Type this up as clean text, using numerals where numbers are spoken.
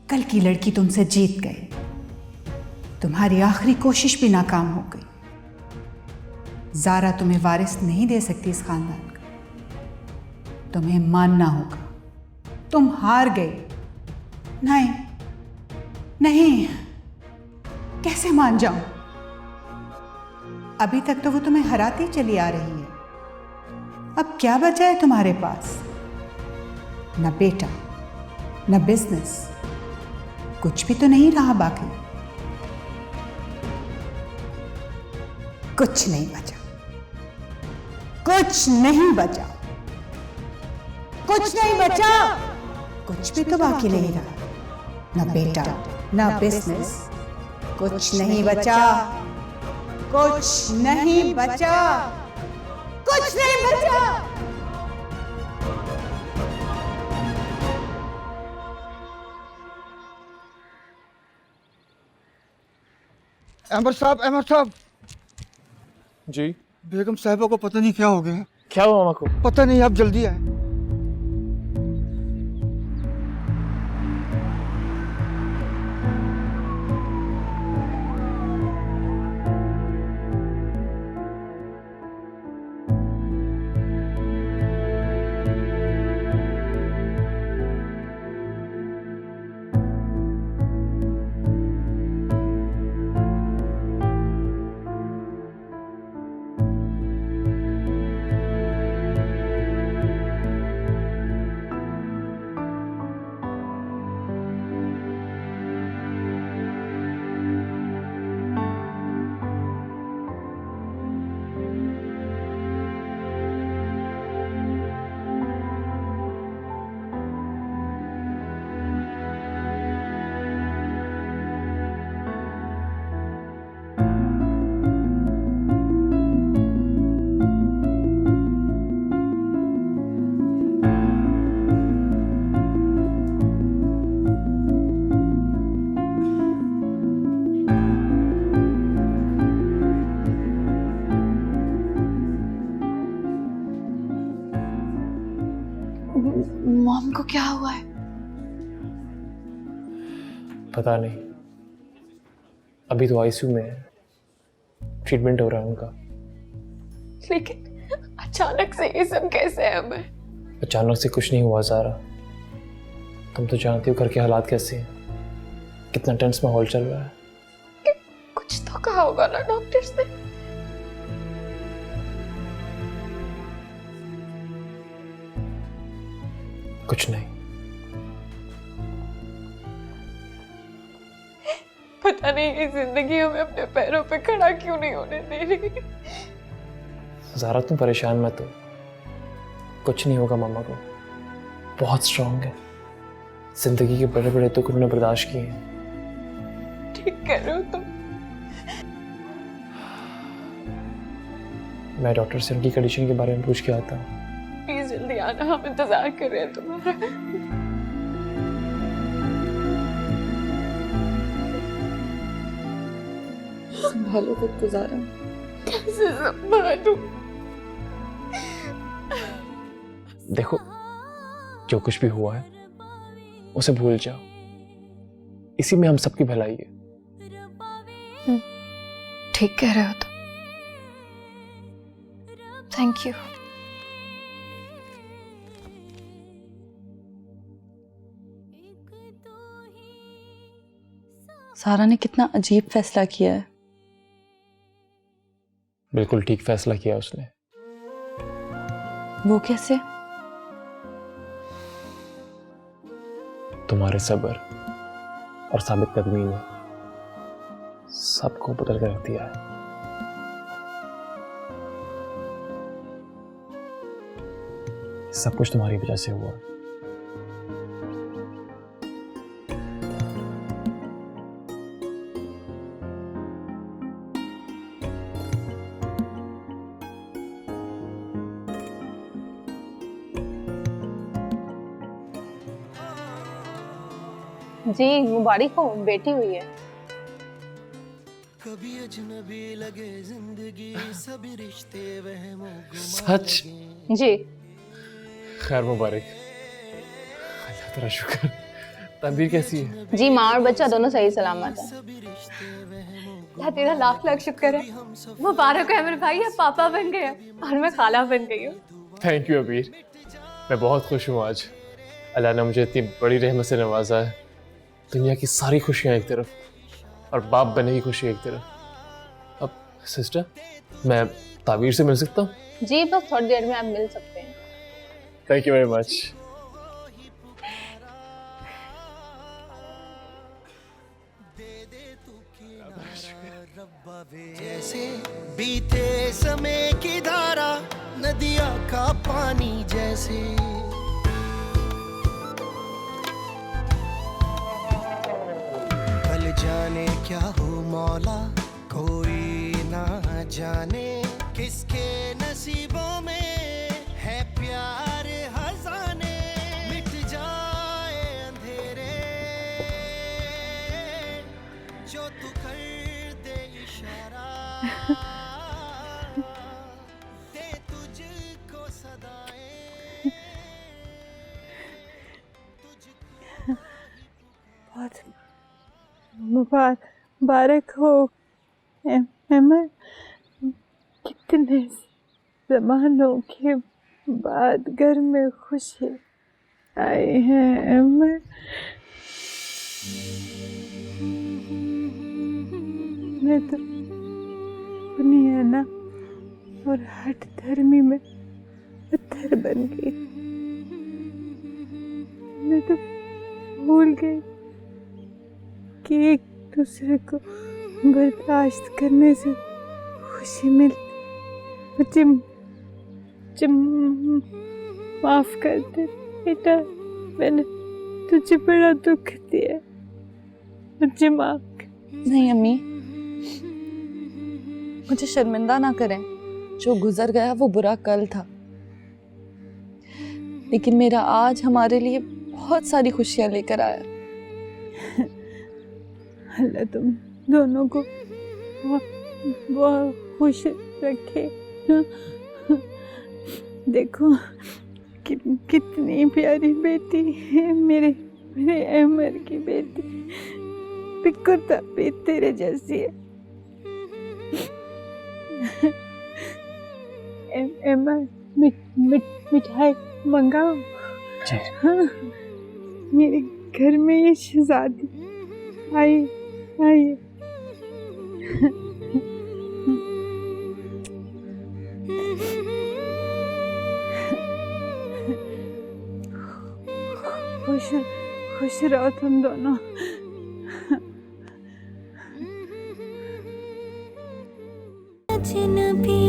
कल की लड़की तुमसे जीत गई, तुम्हारी आखिरी कोशिश भी नाकाम हो गई। ज़ारा तुम्हें वारिस नहीं दे सकती इस खानदान का, तुम्हें मानना होगा। तुम हार गए। नहीं नहीं, कैसे मान जाऊं? अभी तक तो वो तुम्हें हराती चली आ रही है। अब क्या बचा है तुम्हारे पास? न बेटा, न बिजनेस, कुछ भी तो नहीं रहा बाकी। कुछ नहीं बचा, कुछ नहीं बचा, कुछ नहीं बचा, कुछ भी तो बाकी नहीं रहा। न बेटा, न बिजनेस, कुछ नहीं बचा, कुछ नहीं बचा, कुछ नहीं बचा। अहमद साहब जी। बेगम साहिबा को पता नहीं क्या हो गया। क्या हुआ मामा को? पता नहीं, आप जल्दी आए। मॉम को क्या हुआ है? पता नहीं, अभी तो आईसीयू में है, ट्रीटमेंट हो रहा है उनका। लेकिन अचानक से ये सब कैसे है? हमें अचानक से कुछ नहीं हुआ ज़ारा, तुम तो जानती हो घर के हालात कैसे हैं, कितना टेंस माहौल चल रहा है। कुछ तो कहा होगा ना डॉक्टर्स ने? कुछ नहीं। पता नहीं ये जिंदगी हमें अपने पैरों पे खड़ा क्यों नहीं होने दे रही। ज़ारा तुम परेशान मत हो, कुछ नहीं होगा मामा को, बहुत स्ट्रांग है, जिंदगी के बड़े बड़े दुख उन्होंने बर्दाश्त किए हैं। ठीक कह रहे हो तुम। मैं डॉक्टर से उनकी कंडीशन के बारे में पूछ के आता हूँ। प्लीज जल्दी आना, हम इंतजार कर रहे हैं तुम्हारा। संभालो खुद को ज़ारा। कैसे संभालूं? देखो, जो कुछ भी हुआ है उसे भूल जाओ, इसी में हम सबकी भलाई है। ठीक कह रहे हो तुम। Thank you. सारा ने कितना अजीब फैसला किया है। बिल्कुल ठीक फैसला किया उसने। वो कैसे? तुम्हारे सब्र और साबित कदमी ने सबको बदल कर रख दिया है। सब कुछ तुम्हारी वजह से हुआ। जी मुबारक हो, बेटी हुई है। कभी अजनबी लगे जिंदगी, सभी रिश्ते वहमों सच? जी खैर मुबारक, अल्लाह तेरा शुक्र, तनवीर कैसी है? जी माँ और बच्चा दोनों सही सलामत है। अल्लाह तेरा लाख लाख शुक्र है, मुबारक है मेरे भाई, अब पापा बन गए और मैं खाला बन गई हूँ। थैंक यू अबीर, मैं बहुत खुश हूँ आज। अल्लाह ने मुझे इतनी बड़ी रहमत से नवाजा है। दुनिया की सारी खुशियाँ एक तरफ और बाप बनने की खुशी एक तरफ। अब सिस्टर, मैं ताबीर से मिल सकता हूँ? जी बस थोड़ी देर में आप मिल सकते हैं। Thank you very much. जैसे बीते समय की धारा, नदिया का पानी जैसे। कल जाने क्या हो मौला, कोई ना जाने किसके नसीबों में है प्यार हजाने। मिट जाए अंधेरे जो तू कर दे इशारा, दे तुझको सदाएं, तुझको। बहुत मुबारक हो अमर, कितने जमानों के बाद घर में खुशी आई है अमर। मैं तो दुनिया और हठ धर्मी में पत्थर बन गई। मैं तो भूल गई कि एक दूसरे को बर्दाश्त करने से खुशी मिलती। मुझे माफ कर दे बेटा, मैंने तुझे बड़ा दुख दिया, मुझे माफ कर। नहीं अम्मी, मुझे शर्मिंदा ना करें। जो गुजर गया वो बुरा कल था, लेकिन मेरा आज हमारे लिए बहुत सारी खुशियां लेकर आया। अल्लाह तुम दोनों को बहुत खुश रखे। देखो कितनी प्यारी बेटी है मेरे अमर की बेटी, बिल्कुल तभी तेरे जैसी है। अमर मिठाई मंगाओ। हाँ, मेरे घर में ये शहजादी आई आई। खुश रहो तुम दोनों। अजनबी